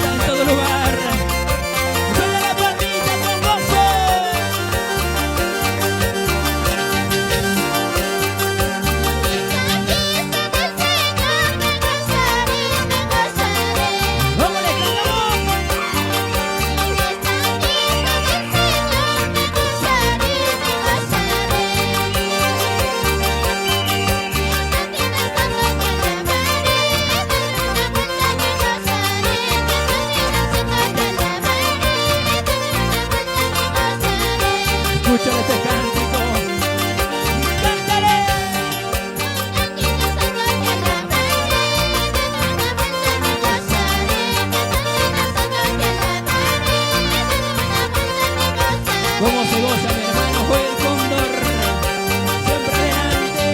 está en todo lugar. Suena la palmita con gozo. ¡Vamos, le cantamos! Escucha este cántico. ¡Cántale! ¿Cómo se goza, mi hermano Joel Cóndor? Siempre adelante.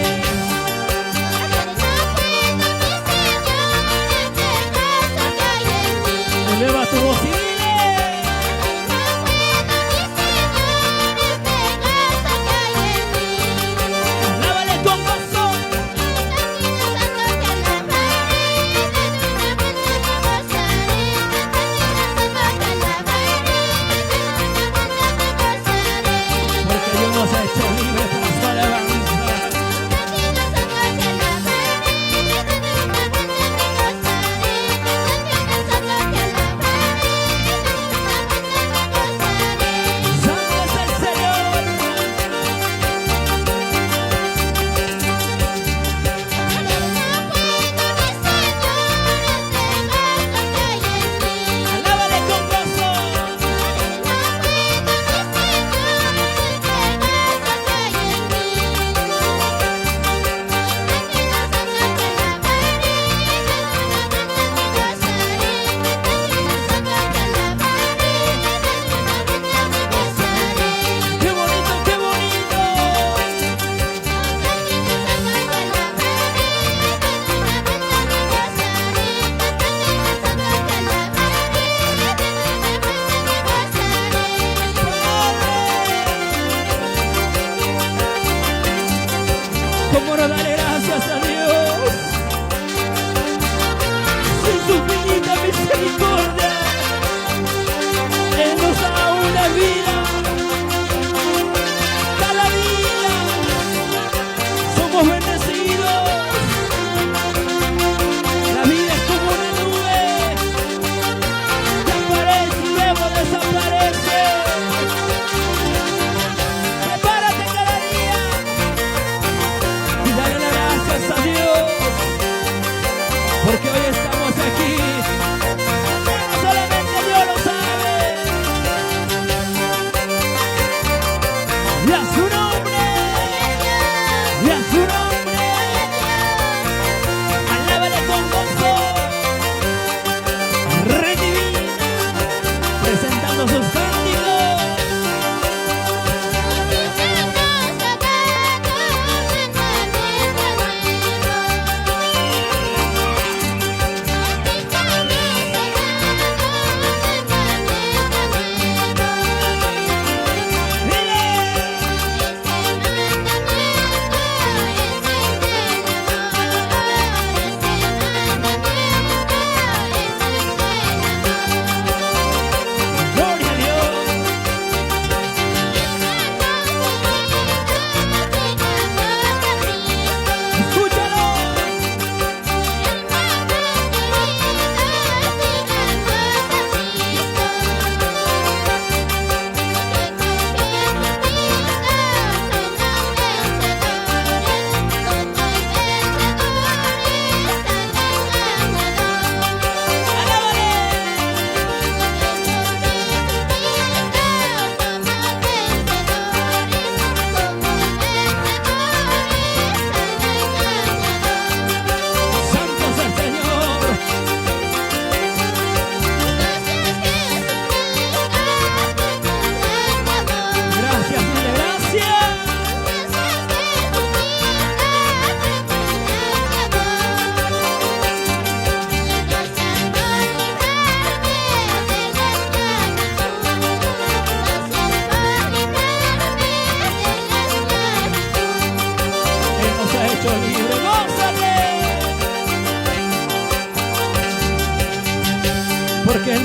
Eleva tu voz y dile. Alábale con gozo. Porque Dios nos ha hecho libres para su alabanza.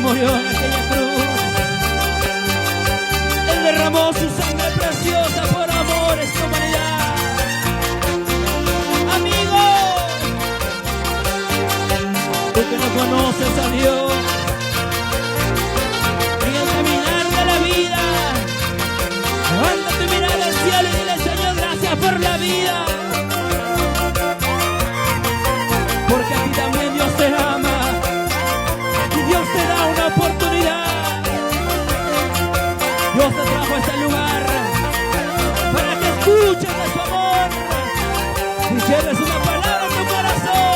murió en aquella cruz. Él derramó su sangre preciosa por amor a esta humanidad. Amigo, tú que no conoces a Dios, en el caminar de la vida, levanta tu mirada al cielo y dile: Señor, gracias por la vida. Porque a ti también Dios te ama y Dios te da una oportunidad. Dios te trajo a este lugar para que escuches de su amor y lleves una palabra en tu corazón.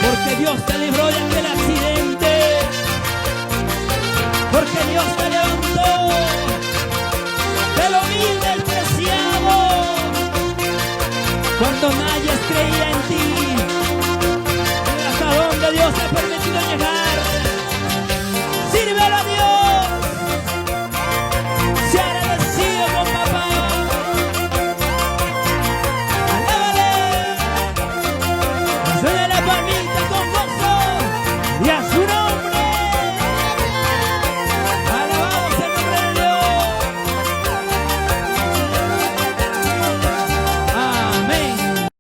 Porque Dios te libró de aquel accidente, porque Dios te levantó de lo vil, despreciado, cuando nadie creía en ti. Mira hasta dónde Dios te permitió.